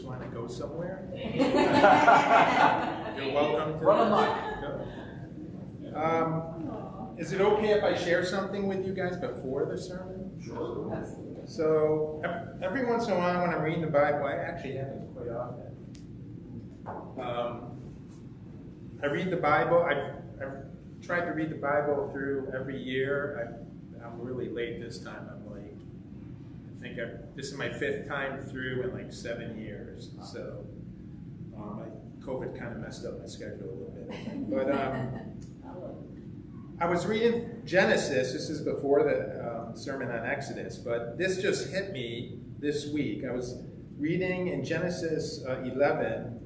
want to go somewhere? You're welcome to Run amok. Is it okay if I share something with you guys before the sermon? Sure. So every once in a while when I'm reading the Bible, I actually haven't quite often. I read the Bible. I've tried to read the Bible through every year. I'm really late this time. This is my 5th time through in like 7 years. So COVID kind of messed up my schedule a little bit. But I was reading Genesis. This is before the sermon on Exodus, but this just hit me this week. I was reading in Genesis 11,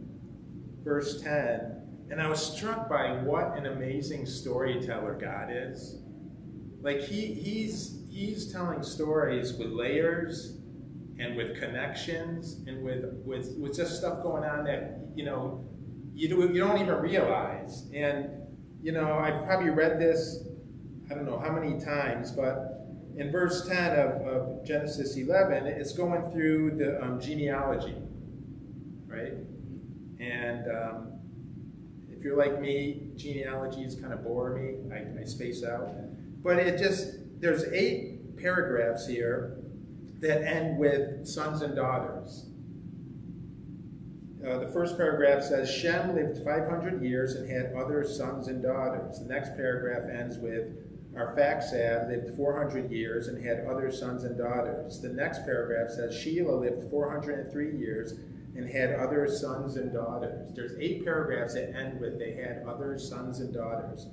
verse 10, and I was struck by what an amazing storyteller God is. Like he's telling stories with layers and with connections and with just stuff going on that you don't even realize. And I probably read this I don't know how many times, but in verse 10 of Genesis 11, it's going through the genealogy, right? And if you're like me, genealogies kind of bore me. I space out. But there's 8 paragraphs here that end with sons and daughters. The first paragraph says, Shem lived 500 years and had other sons and daughters. The next paragraph ends with, Arphaxad lived 400 years and had other sons and daughters. The next paragraph says, Shelah lived 403 years and had other sons and daughters. There's 8 paragraphs that end with, they had other sons and daughters.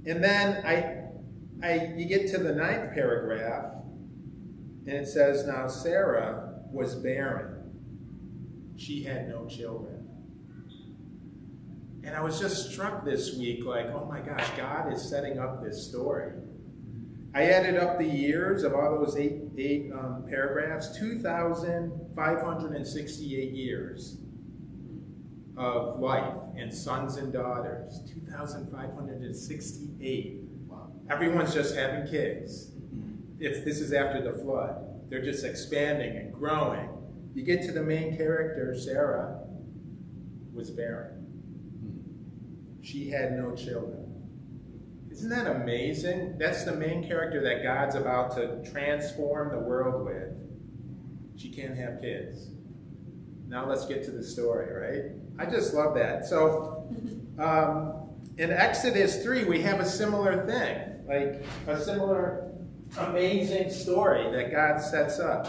And then you get to the 9th paragraph, and it says, now Sarah was barren. She had no children. And I was just struck this week, like, oh my gosh, God is setting up this story. I added up the years of all those eight paragraphs, 2,568 years of life and sons and daughters. 2,568. Wow. Everyone's just having kids. This is after the flood. They're just expanding and growing. You get to the main character, Sarah was barren. She had no children. Isn't that amazing? That's the main character that God's about to transform the world with. She can't have kids. Now let's get to the story, right? I just love that. So in Exodus 3, we have a similar thing, like a similar amazing story that God sets up.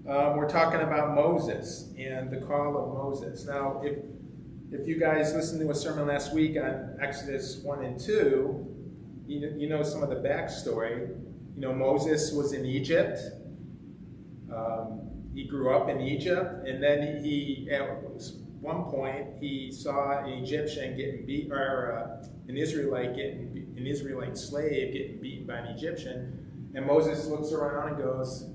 We're talking about Moses and the call of Moses. Now, if you guys listened to a sermon last week on Exodus 1 and 2, you know some of the backstory. Moses was in Egypt. He grew up in Egypt, and then at one point he saw an Egyptian getting beat, or an Israelite slave getting beaten by an Egyptian, and Moses looks around and goes,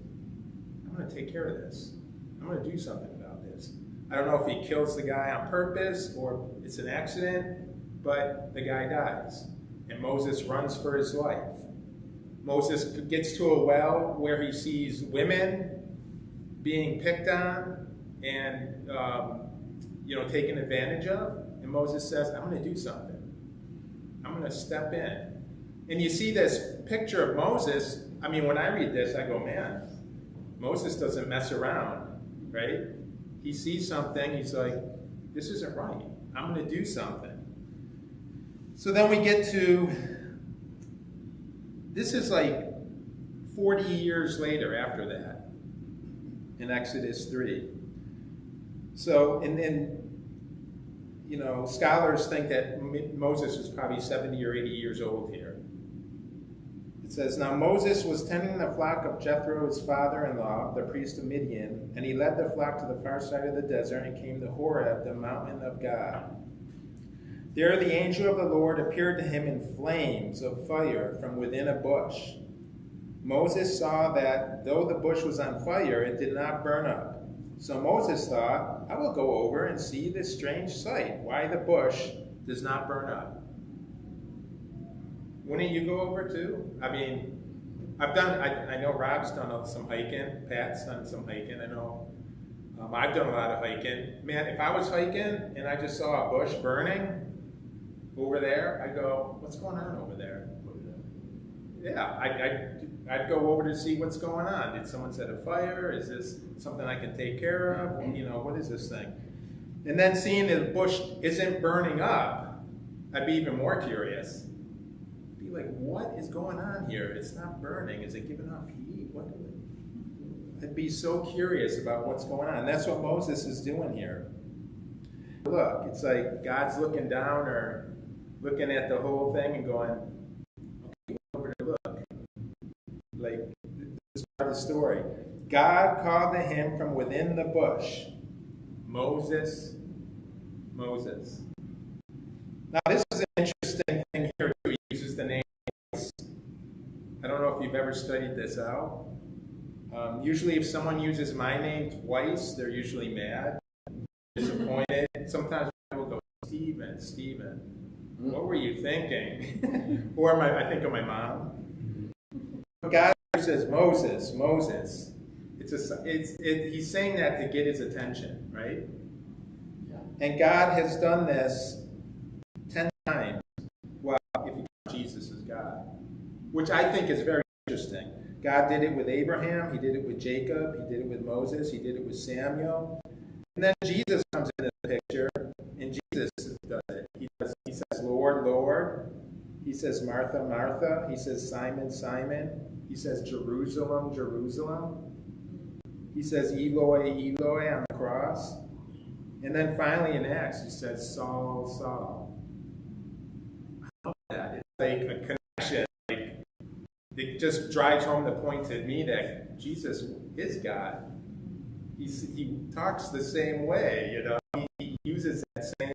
I'm going to take care of this. I'm going to do something about this. I don't know if he kills the guy on purpose or it's an accident, but the guy dies. And Moses runs for his life. Moses gets to a well where he sees women being picked on and taken advantage of. And Moses says, I'm going to do something. I'm going to step in. And you see this picture of Moses. I mean, when I read this, I go, man, Moses doesn't mess around, right? He sees something, he's like, this isn't right. I'm going to do something. So then we get to, this is like 40 years later after that, in Exodus 3. So, and then, scholars think that Moses was probably 70 or 80 years old here. It says, now Moses was tending the flock of Jethro, his father-in-law, the priest of Midian, and he led the flock to the far side of the desert and came to Horeb, the mountain of God. There the angel of the Lord appeared to him in flames of fire from within a bush. Moses saw that though the bush was on fire, it did not burn up. So Moses thought, I will go over and see this strange sight, why the bush does not burn up. Wouldn't you go over too? I mean, I know Rob's done some hiking, Pat's done some hiking. I know I've done a lot of hiking. Man, if I was hiking and I just saw a bush burning over there, I'd go, what's going on over there? Yeah, I'd go over to see what's going on. Did someone set a fire? Is this something I can take care of? You know, what is this thing? And then seeing that the bush isn't burning up, I'd be even more curious. I'd be like, what is going on here? It's not burning. Is it giving off heat? What? I'd be so curious about what's going on. And that's what Moses is doing here. Look, it's like God's looking down or looking at the whole thing and going, okay, over to look. Like, this is part of the story. God called to him from within the bush, Moses, Moses. Now, this is an interesting thing here. He uses the name. I don't know if you've ever studied this out. Usually if someone uses my name twice, they're usually mad, disappointed. Sometimes people go, Stephen, Stephen, what were you thinking? Or I think of my mom. God says, Moses, Moses. He's saying that to get his attention, right? Yeah. And God has done this 10 times. Well, if you count Jesus as God, which I think is very interesting. God did it with Abraham, he did it with Jacob, he did it with Moses, he did it with Samuel. And then Jesus comes into the picture, and Jesus does it. He says, Lord, Lord. He says, Martha, Martha. He says, Simon, Simon. He says, Jerusalem, Jerusalem. He says, Eloi, Eloi on the cross. And then finally in Acts, he says, Saul, Saul. I love that. It's like a connection. It just drives home the point to me that Jesus is God. He talks the same way, you know. He uses that same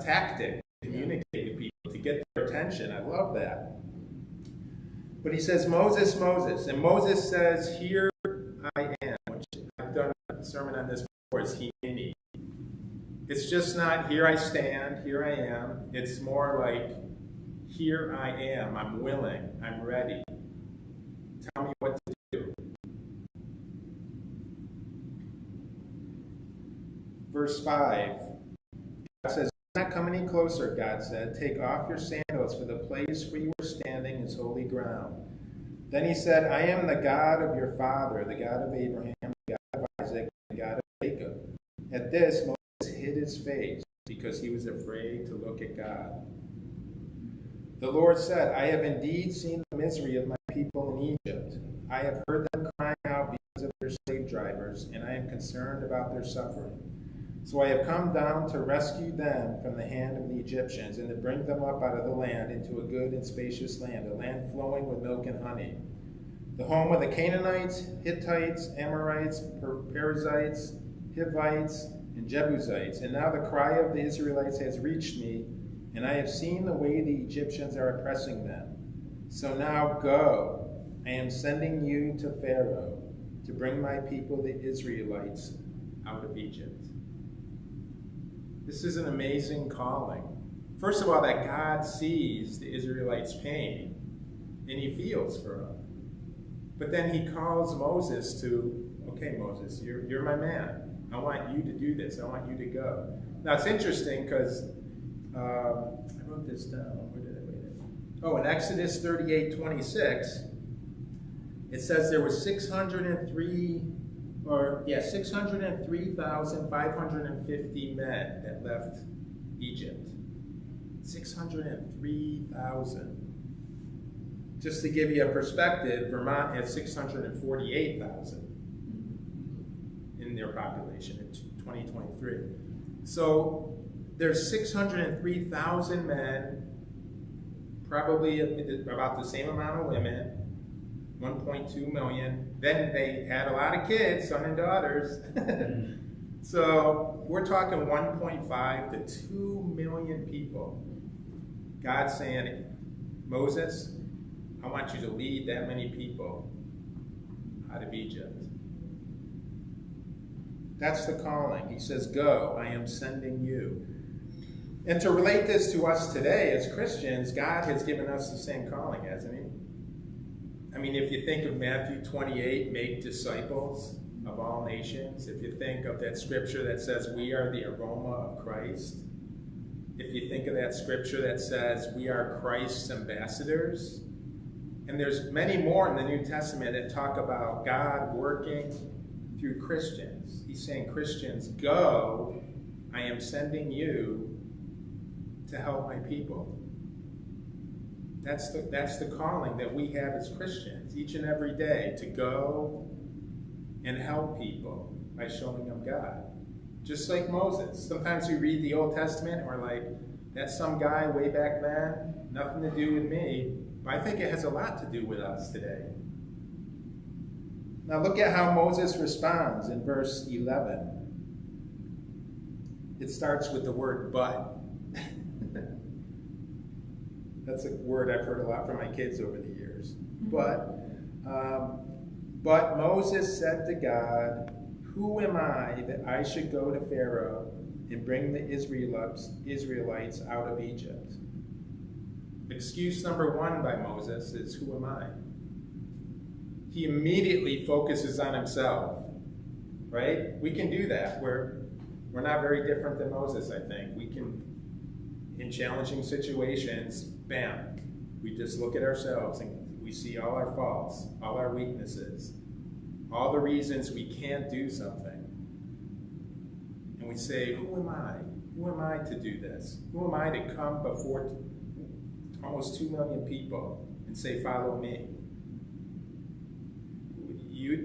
tactic to communicate to people, to get their attention. I love that. But he says, Moses, Moses. And Moses says, here I am, which I've done a sermon on this before, is he. It's just not, here I stand, here I am. It's more like, here I am, I'm willing, I'm ready. Tell me what to do. Verse 5, God says, do not come any closer, God said. Take off your sandals, for the place where you are standing is holy ground. Then he said, I am the God of your father, the God of Abraham, the God of Isaac, the God of Jacob. At this, Moses hid his face because he was afraid to look at God. The Lord said, I have indeed seen the misery of my people in Egypt. I have heard them crying out because of their slave drivers, and I am concerned about their suffering. So I have come down to rescue them from the hand of the Egyptians, and to bring them up out of the land into a good and spacious land, a land flowing with milk and honey, the home of the Canaanites, Hittites, Amorites, Perizzites, Hivites, and Jebusites. And now the cry of the Israelites has reached me, and I have seen the way the Egyptians are oppressing them. So now go. I am sending you to Pharaoh to bring my people, the Israelites, out of Egypt. This is an amazing calling. First of all, that God sees the Israelites' pain, and he feels for them. But then he calls Moses to, okay, Moses, you're my man. I want you to do this. I want you to go. Now, it's interesting because I wrote this down. Where did I write it? Oh, in Exodus 38:26, it says there were 603,550 men that left Egypt. 603,000. Just to give you a perspective, Vermont has 648,000 in their population in 2023. So there's 603,000 men, probably about the same amount of women, 1.2 million. Then they had a lot of kids, son and daughters. So we're talking 1.5 to 2 million people. God's saying, Moses, I want you to lead that many people out of Egypt. That's the calling. He says, go, I am sending you. And to relate this to us today as Christians, God has given us the same calling, hasn't he? I mean, if you think of Matthew 28, make disciples, of all nations. If you think of that scripture that says we are the aroma of Christ, if you think of that scripture that says we are Christ's ambassadors, and there's many more in the New Testament that talk about God working through Christians. He's saying, Christians, go, I am sending you to help my people. That's the calling that we have as Christians, each and every day, to go and help people by showing them God. Just like Moses. Sometimes we read the Old Testament and we're like, that's some guy way back then, nothing to do with me. But I think it has a lot to do with us today. Now look at how Moses responds in verse 11. It starts with the word but. That's a word I've heard a lot from my kids over the years. But Moses said to God, who am I that I should go to Pharaoh and bring the Israelites out of Egypt? Excuse number one by Moses is, who am I? He immediately focuses on himself, right? We can do that. We're not very different than Moses, I think. We can, in challenging situations, bam, we just look at ourselves and we see all our faults, all our weaknesses, all the reasons we can't do something. And we say, who am I? Who am I to do this? Who am I to come before almost 2 million people and say, follow me?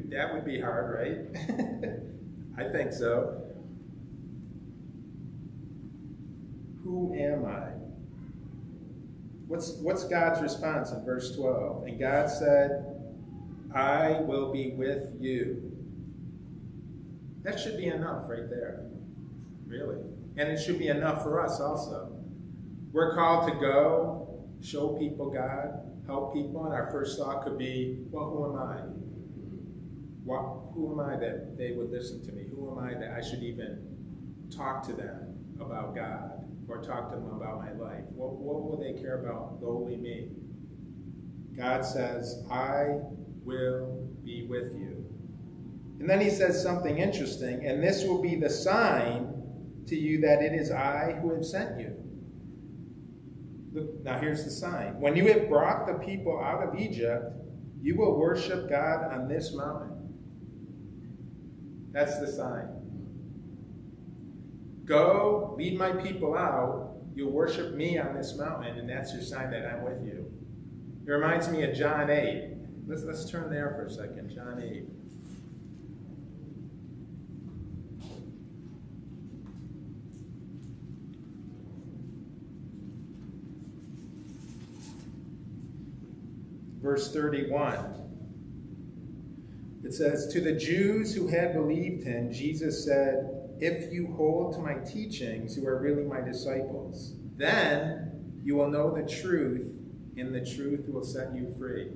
That would be hard, right? I think so. Who am I? What's God's response in verse 12? And God said, I will be with you. That should be enough right there, really. And it should be enough for us also. We're called to go, show people God, help people, and our first thought could be, well, who am I? Who am I that they would listen to me? Who am I that I should even talk to them about God or talk to them about my life? What will they care about lowly me? God says, I will be with you. And then he says something interesting, and this will be the sign to you that it is I who have sent you. Look, now here's the sign. When you have brought the people out of Egypt, you will worship God on this mountain. That's the sign. Go, lead my people out. You'll worship me on this mountain, and that's your sign that I'm with you. It reminds me of John 8. Let's turn there for a second. John 8. Verse 31. It says, to the Jews who had believed him, Jesus said, if you hold to my teachings, you are really my disciples. Then you will know the truth, and the truth will set you free.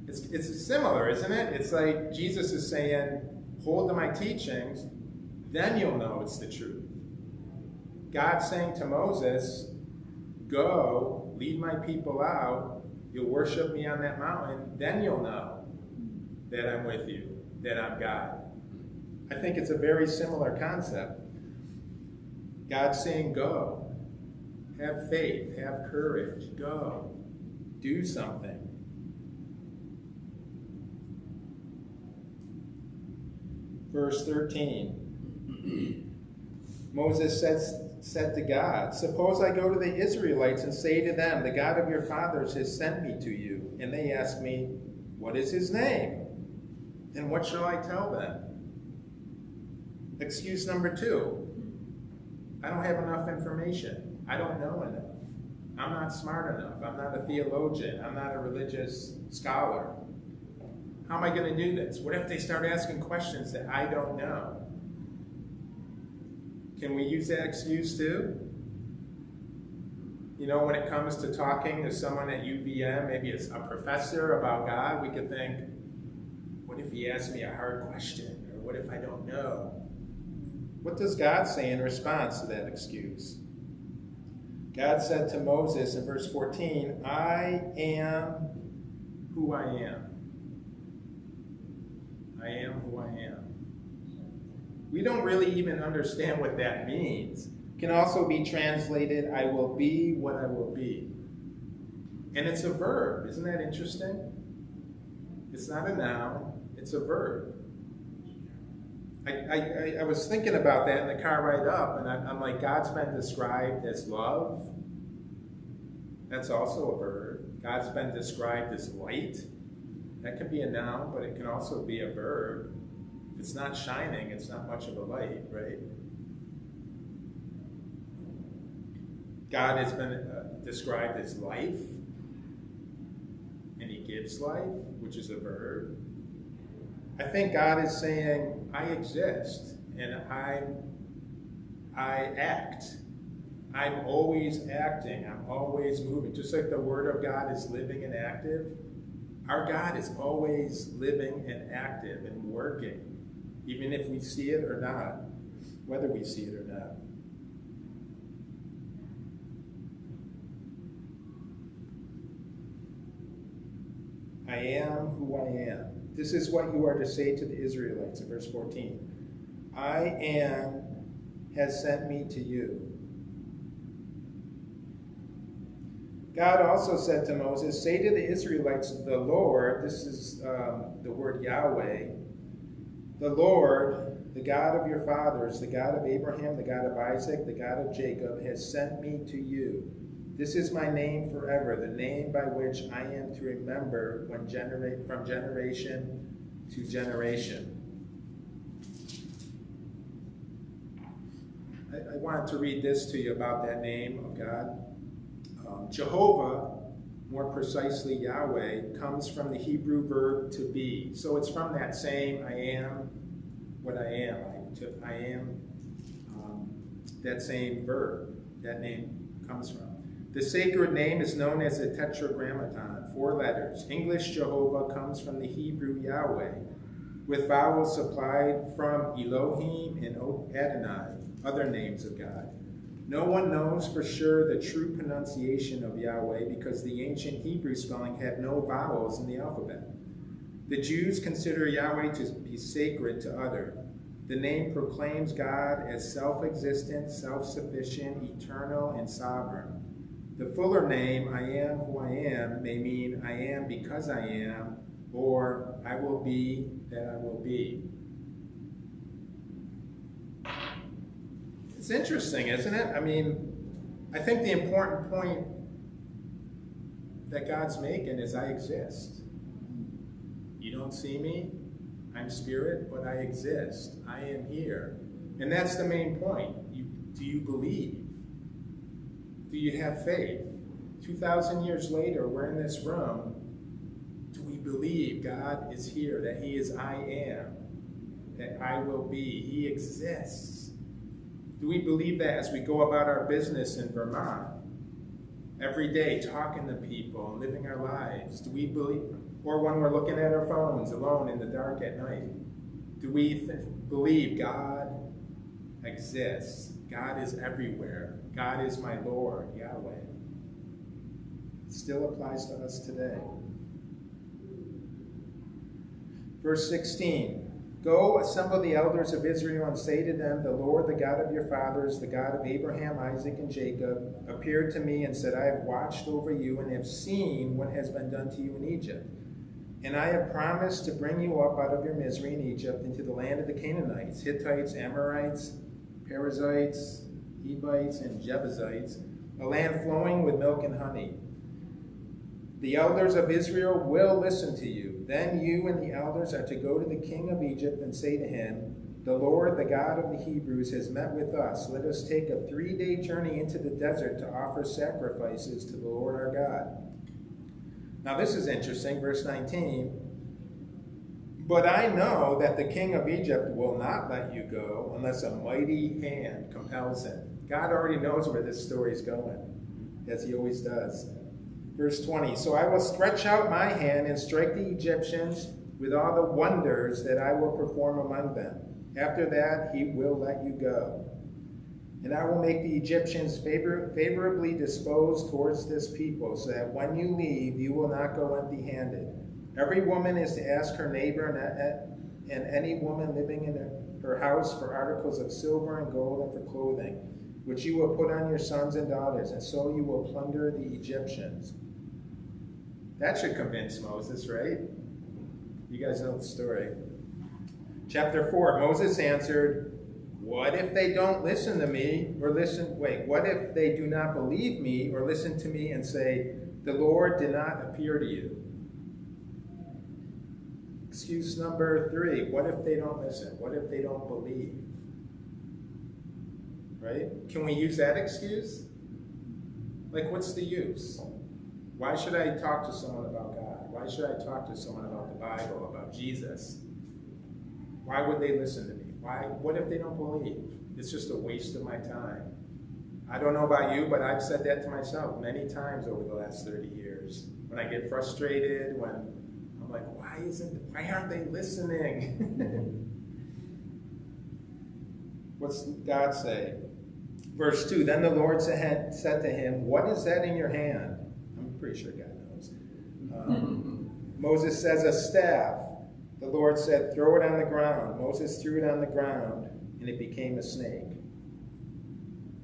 It's similar, isn't it? It's like Jesus is saying, hold to my teachings, then you'll know it's the truth. God's saying to Moses, go, lead my people out, you'll worship me on that mountain, then you'll know that I'm with you, that I'm God. I think it's a very similar concept. God's saying, go. Have faith, have courage, go. Do something. Verse 13. Moses said to God, suppose I go to the Israelites and say to them, the God of your fathers has sent me to you. And they ask me, what is his name? Then what shall I tell them? Excuse number 2. I don't have enough information. I don't know enough. I'm not smart enough. I'm not a theologian. I'm not a religious scholar. How am I going to do this? What if they start asking questions that I don't know? Can we use that excuse too? You know, when it comes to talking to someone at UVM, maybe it's a professor about God, we could think, what if he asks me a hard question? Or what if I don't know? What does God say in response to that excuse? God said to Moses in verse 14, I am who I am. I am who I am. We don't really even understand what that means. It can also be translated, I will be what I will be. And it's a verb. Isn't that interesting? It's not a noun. It's a verb. I was thinking about that in the car ride up, and I'm like, God's been described as love. That's also a verb. God's been described as light. That can be a noun, but it can also be a verb. If it's not shining, it's not much of a light, right? God has been described as life, and he gives life, which is a verb. I think God is saying, I exist, and I act. I'm always acting. I'm always moving. Just like the Word of God is living and active, our God is always living and active and working, even if we see it or not, whether we see it or not. I am who I am. This is what you are to say to the Israelites in verse 14. I am has sent me to you. God also said to Moses, say to the Israelites, the Lord, this is the word Yahweh, the Lord, the God of your fathers, the God of Abraham, the God of Isaac, the God of Jacob, has sent me to you. This is my name forever, the name by which I am to remember from generation to generation. I wanted to read this to you about that name of God. Jehovah, more precisely Yahweh, comes from the Hebrew verb to be. So it's from that same I am what I am. I am, that same verb, that name comes from. The sacred name is known as the Tetragrammaton, 4 letters. English Jehovah comes from the Hebrew Yahweh, with vowels supplied from Elohim and Adonai, other names of God. No one knows for sure the true pronunciation of Yahweh because the ancient Hebrew spelling had no vowels in the alphabet. The Jews consider Yahweh to be sacred to utter. The name proclaims God as self-existent, self-sufficient, eternal, and sovereign. The fuller name, I am who I am, may mean I am because I am, or I will be that I will be. It's interesting, isn't it? I mean, I think the important point that God's making is I exist. You don't see me, I'm spirit, but I exist. I am here. And that's the main point. Do you believe? Do you have faith? 2,000 years later, we're in this room. Do we believe God is here, that he is I am, that I will be? He exists. Do we believe that as we go about our business in Vermont, every day talking to people and living our lives? Do we believe, or when we're looking at our phones alone in the dark at night, do we believe God exists? God is everywhere. God is my Lord, Yahweh. It still applies to us today. Verse 16, go assemble the elders of Israel and say to them, the Lord, the God of your fathers, the God of Abraham, Isaac, and Jacob, appeared to me and said, I have watched over you and have seen what has been done to you in Egypt. And I have promised to bring you up out of your misery in Egypt into the land of the Canaanites, Hittites, Amorites, Perizzites, Hivites, and Jebusites, a land flowing with milk and honey. The elders of Israel will listen to you. Then you and the elders are to go to the king of Egypt and say to him, the Lord, the God of the Hebrews, has met with us. Let us take a 3-day journey into the desert to offer sacrifices to the Lord our God. Now this is interesting, verse 19. But I know that the king of Egypt will not let you go unless a mighty hand compels him. God already knows where this story is going, as he always does. Verse 20, so I will stretch out my hand and strike the Egyptians with all the wonders that I will perform among them. After that, he will let you go. And I will make the Egyptians favorably disposed towards this people, so that when you leave, you will not go empty-handed. Every woman is to ask her neighbor and any woman living in her house for articles of silver and gold and for clothing, which you will put on your sons and daughters, and so you will plunder the Egyptians. That should convince Moses, right? You guys know the story. Chapter 4, Moses answered, what if they don't listen to me or what if they do not believe me or listen to me and say, the Lord did not appear to you? Excuse number 3, what if they don't listen? What if they don't believe? Right? Can we use that excuse? Like, what's the use? Why should I talk to someone about God? Why should I talk to someone about the Bible, about Jesus? Why would they listen to me? What if they don't believe? It's just a waste of my time. I don't know about you, but I've said that to myself many times over the last 30 years. When I get frustrated, when I'm like, why aren't they listening? What's God say? Verse 2, then the Lord said to him, what is that in your hand? I'm pretty sure God knows. Moses says, a staff. The Lord said, throw it on the ground. Moses threw it on the ground, and it became a snake.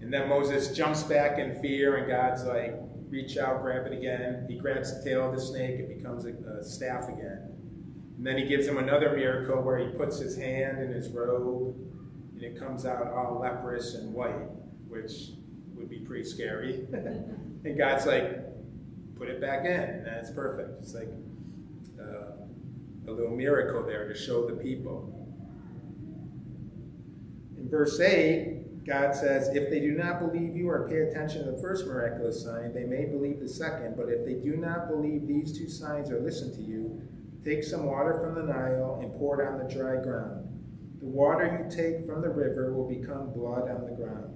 And then Moses jumps back in fear, and God's like, reach out, grab it again. He grabs the tail of the snake, it becomes a staff again. And then he gives him another miracle where he puts his hand in his robe, and it comes out all leprous and white, which would be pretty scary. And God's like, put it back in, and that's perfect. It's like a little miracle there to show the people. In verse 8, God says, if they do not believe you or pay attention to the first miraculous sign, they may believe the second. But if they do not believe these 2 signs or listen to you, take some water from the Nile and pour it on the dry ground. The water you take from the river will become blood on the ground.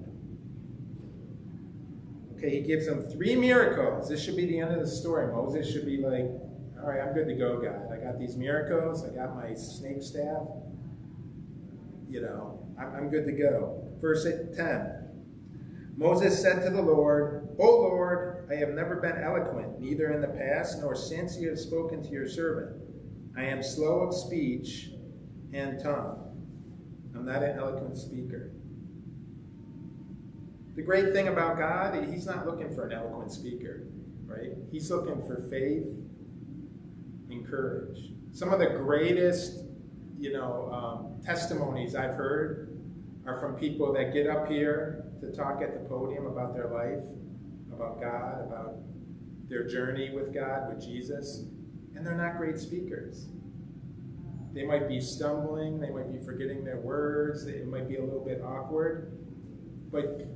Okay, he gives them 3 miracles. This should be the end of the story. Moses should be like, all right, I'm good to go, God. I got these miracles. I got my snake staff. I'm good to go. Verse 10. Moses said to the Lord, O Lord, I have never been eloquent, neither in the past nor since you have spoken to your servant. I am slow of speech and tongue. I'm not an eloquent speaker. The great thing about God, he's not looking for an eloquent speaker, right? He's looking for faith and courage. Some of the greatest, testimonies I've heard are from people that get up here to talk at the podium about their life, about God, about their journey with God, with Jesus, and they're not great speakers. They might be stumbling, they might be forgetting their words, it might be a little bit awkward, but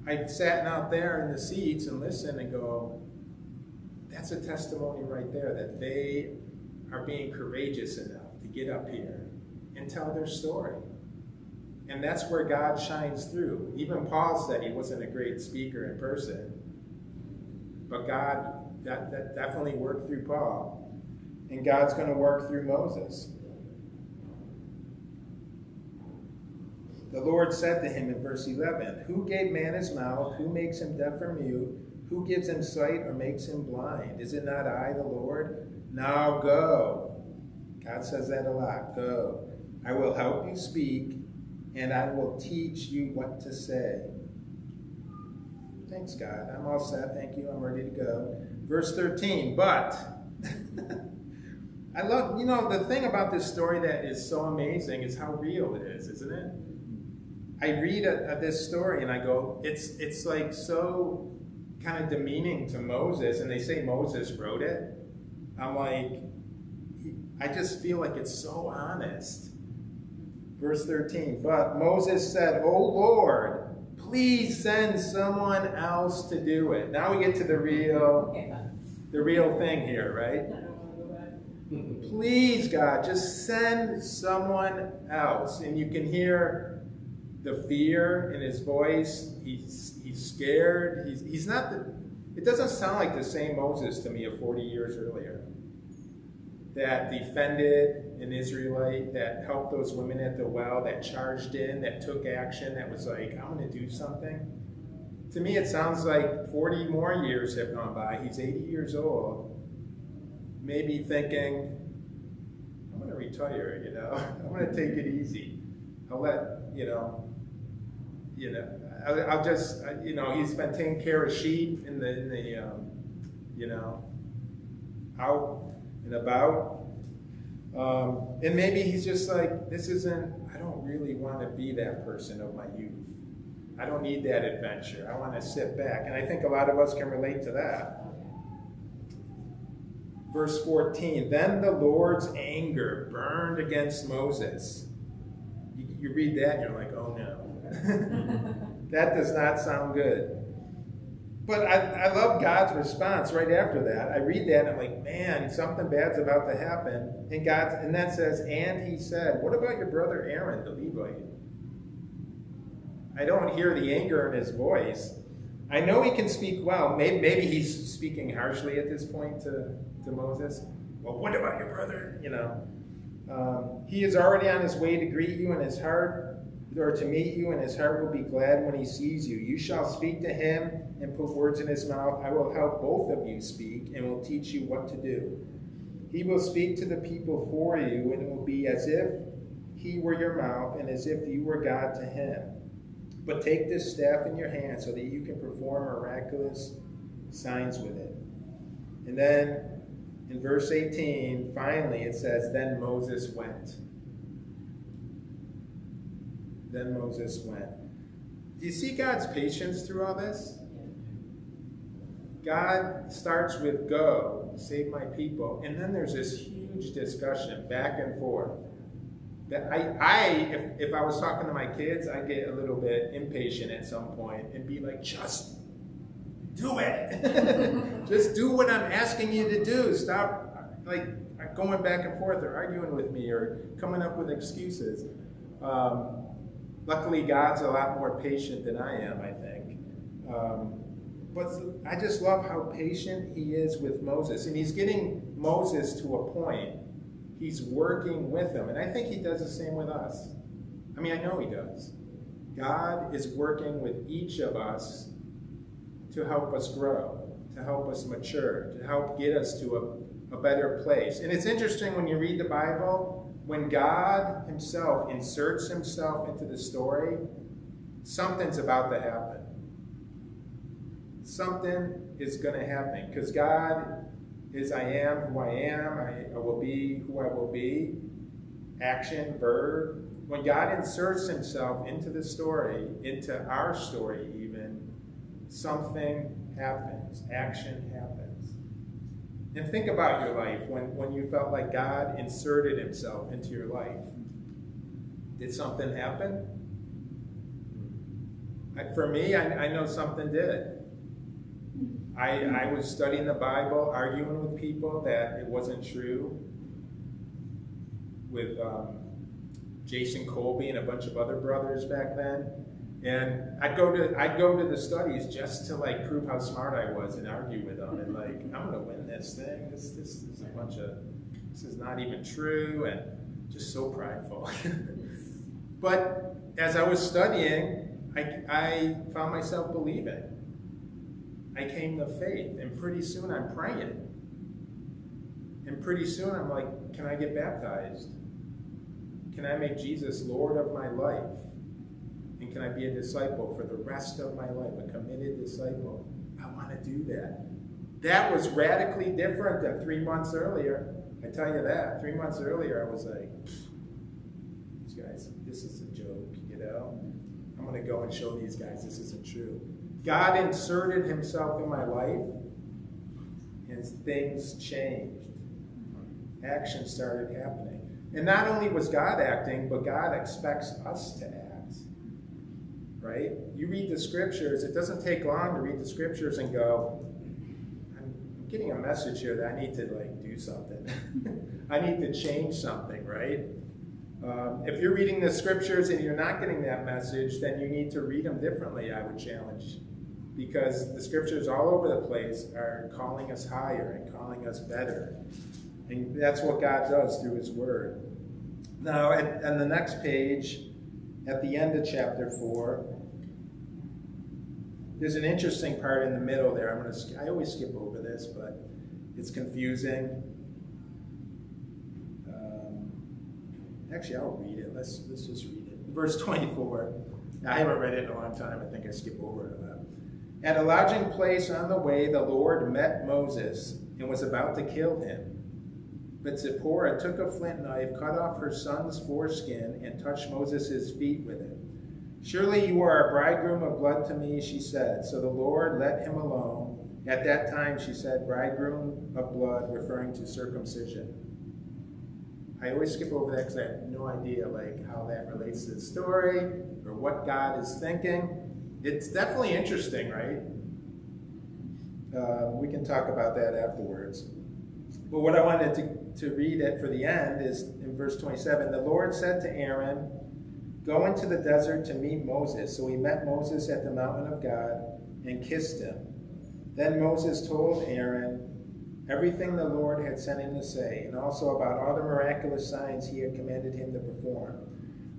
I've sat out there in the seats and listened and go, that's a testimony right there that they are being courageous enough to get up here and tell their story. And that's where God shines through. Even Paul said he wasn't a great speaker in person, but God, that definitely worked through Paul. And God's going to work through Moses. The Lord said to him in verse 11, who gave man his mouth? Who makes him deaf or mute? Who gives him sight or makes him blind? Is it not I, the Lord? Now go. God says that a lot. Go. I will help you speak, and I will teach you what to say. Thanks, God. I'm all set. Thank you. I'm ready to go. Verse 13, but I love, the thing about this story that is so amazing is how real it is, isn't it? I read this story and I go, it's like so kind of demeaning to Moses, and they say Moses wrote it. I'm like, I just feel like it's so honest. Verse 13, but Moses said, O Lord, please send someone else to do it. Now we get to the real thing here, right? Please, God, just send someone else. And you can hear the fear in his voice. He's scared. He's not it doesn't sound like the same Moses to me of 40 years earlier that defended an Israelite, that helped those women at the well, that charged in, that took action, that was like, I'm going to do something. To me, it sounds like 40 more years have gone by. He's 80 years old, maybe thinking, I'm going to retire, I'm going to take it easy. I'll let, I'll just, he's been taking care of sheep in the out and about. And maybe he's just like, I don't really want to be that person of my youth. I don't need that adventure. I want to sit back. And I think a lot of us can relate to that. Verse 14, then the Lord's anger burned against Moses. You read that and you're like, oh no. That does not sound good. But I love God's response right after that. I read that and I'm like, man, something bad's about to happen. And that says, and he said, what about your brother Aaron, the Levite? I don't hear the anger in his voice. I know he can speak well. Maybe he's speaking harshly at this point to Moses. Well, what about your brother? He is already on his way to greet you in his heart, or to meet you, and his heart will be glad when he sees you. You shall speak to him and put words in his mouth. I will help both of you speak and will teach you what to do. He will speak to the people for you, and it will be as if he were your mouth and as if you were God to him. But take this staff in your hand so that you can perform miraculous signs with it. And then in verse 18, finally it says, then Moses went. Then Moses went. Do you see God's patience through all this? God starts with go, save my people, and then there's this huge discussion back and forth. That if I was talking to my kids, I'd get a little bit impatient at some point and be like, just do it. Just do what I'm asking you to do. Stop going back and forth or arguing with me or coming up with excuses. Luckily, God's a lot more patient than I am, I think. But I just love how patient he is with Moses. And he's getting Moses to a point. He's working with him. And I think he does the same with us. I mean, I know he does. God is working with each of us to help us grow, to help us mature, to help get us to a better place. And it's interesting when you read the Bible, when God himself inserts himself into the story, something's about to happen. Something is going to happen because God is I am who I am, I will be who I will be, action, verb. When God inserts himself into the story, into our story even, something happens, action happens. And think about your life when you felt like God inserted himself into your life. Did something happen? For me, I know something did. I was studying the Bible, arguing with people that it wasn't true, with Jason Colby and a bunch of other brothers back then. And I'd go to the studies just to prove how smart I was and argue with them and I'm gonna win this thing. This is this is not even true, and just so prideful. But as I was studying, I found myself believing. I came to faith, and pretty soon I'm praying. And pretty soon I'm like, can I get baptized? Can I make Jesus Lord of my life? And can I be a disciple for the rest of my life, a committed disciple? I want to do that. That was radically different than 3 months earlier. I tell you that. 3 months earlier, I was like, these guys, this is a joke, I'm going to go and show these guys this isn't true. God inserted himself in my life, and things changed. Action started happening. And not only was God acting, but God expects us to act. Right? You read the scriptures, it doesn't take long to read the scriptures and go, I'm getting a message here that I need to do something. I need to change something, right? If you're reading the scriptures and you're not getting that message, then you need to read them differently, I would challenge. Because the scriptures all over the place are calling us higher and calling us better. And that's what God does through his word. Now, on the next page, at the end of chapter 4, there's an interesting part in the middle there. I always skip over this, but it's confusing. Actually, I'll read it. Let's just read it. Verse 24. I haven't read it in a long time. I think I skipped over it a lot. At a lodging place on the way, the Lord met Moses and was about to kill him. But Zipporah took a flint knife, cut off her son's foreskin, and touched Moses' feet with it. Surely you are a bridegroom of blood to me, she said. So the Lord let him alone. At that time, she said, bridegroom of blood, referring to circumcision. I always skip over that because I have no idea how that relates to the story or what God is thinking. It's definitely interesting, right? We can talk about that afterwards. But what I wanted to read it for the end is in verse 27. The Lord said to Aaron, go into the desert to meet Moses. So he met Moses at the mountain of God and kissed him. Then Moses told Aaron everything the Lord had sent him to say, and also about all the miraculous signs he had commanded him to perform.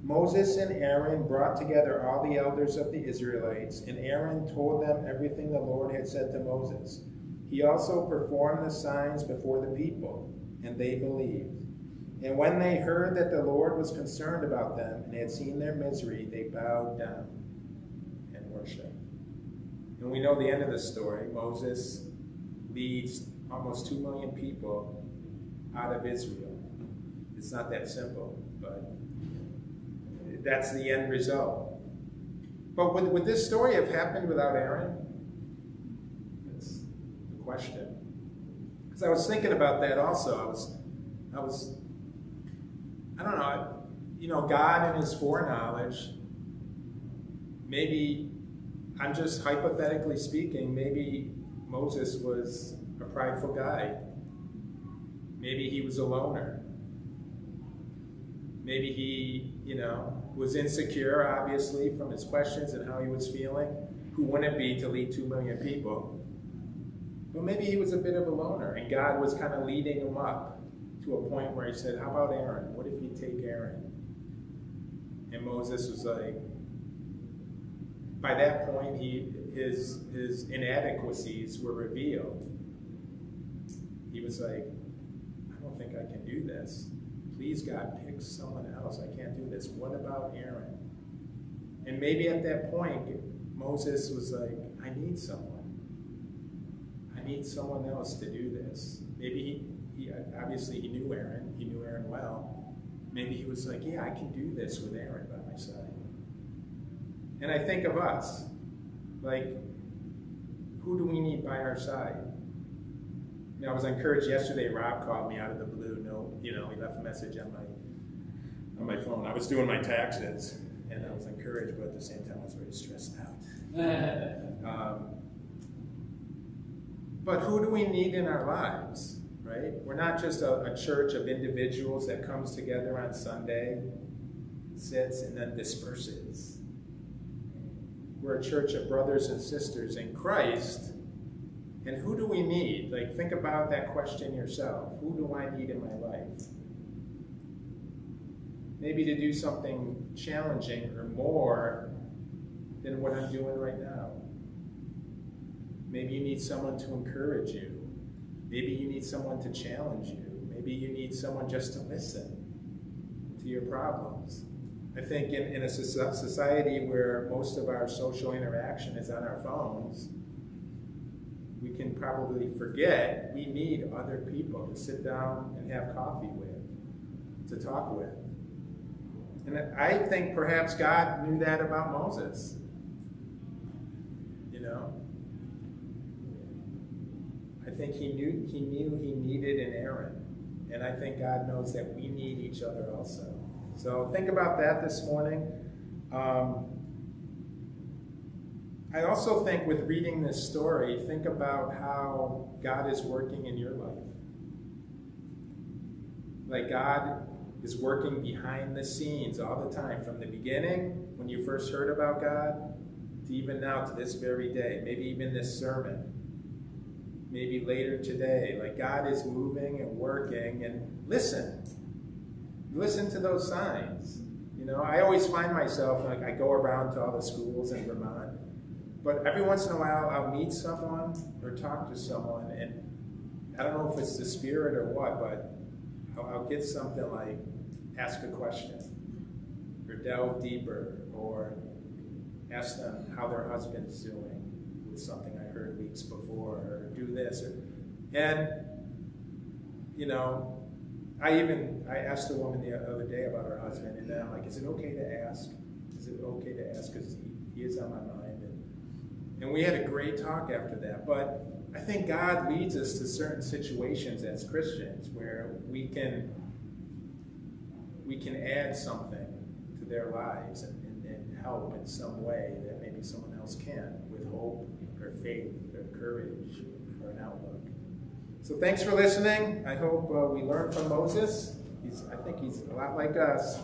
Moses and Aaron brought together all the elders of the Israelites, and Aaron told them everything the Lord had said to Moses. He also performed the signs before the people, and they believed. And when they heard that the Lord was concerned about them and had seen their misery, they bowed down and worshiped. And we know the end of the story. Moses leads almost 2 million people out of Israel. It's not that simple, but that's the end result. But would this story have happened without Aaron? That's the question. Because I was thinking about that also. I don't know, God in his foreknowledge, maybe, I'm just hypothetically speaking, maybe Moses was a prideful guy. Maybe he was a loner. Maybe he, was insecure, obviously, from his questions and how he was feeling. Who wouldn't it be to lead 2 million people? But maybe he was a bit of a loner, and God was kind of leading him up to a point where he said, how about Aaron? What if you take Aaron? And Moses was like, by that point, his inadequacies were revealed. He was like, I don't think I can do this. Please, God, pick someone else. I can't do this. What about Aaron? And maybe at that point, Moses was like, I need someone. I need someone else to do this. Maybe he obviously he knew Aaron. He knew Aaron well. Maybe he was like, yeah, I can do this with Aaron by my side. And I think of us, who do we need by our side? I was encouraged yesterday. Rob called me out of the blue. He left a message on my phone. I was doing my taxes, and I was encouraged, but at the same time, I was very stressed out. But who do we need in our lives, right? We're not just a church of individuals that comes together on Sunday, sits, and then disperses. We're a church of brothers and sisters in Christ. And who do we need? Think about that question yourself. Who do I need in my life? Maybe to do something challenging or more than what I'm doing right now. Maybe you need someone to encourage you. Maybe you need someone to challenge you. Maybe you need someone just to listen to your problems. I think in a society where most of our social interaction is on our phones, we can probably forget we need other people to sit down and have coffee with, to talk with. And I think perhaps God knew that about Moses. I think he knew he needed an Aaron. And I think God knows that we need each other also. So think about that this morning. I also think with reading this story, think about how God is working in your life. God is working behind the scenes all the time, from the beginning, when you first heard about God, to even now, to this very day, maybe even this sermon, maybe later today. God is moving and working, and listen to those signs. I always find myself, I go around to all the schools in Vermont, but every once in a while I'll meet someone or talk to someone, and I don't know if it's the spirit or what, but I'll get something like ask a question, or delve deeper, or ask them how their husband's doing with something I heard weeks before, or do this. And, you know, I asked a woman the other day about her husband, and then I'm like, is it okay to ask? Is it okay to ask? Because he is on my mind. And we had a great talk after that. But I think God leads us to certain situations as Christians where we can add something to their lives and help in some way that maybe someone else can't, with hope or faith or courage or an outlook. So thanks for listening. I hope we learned from Moses. I think he's a lot like us.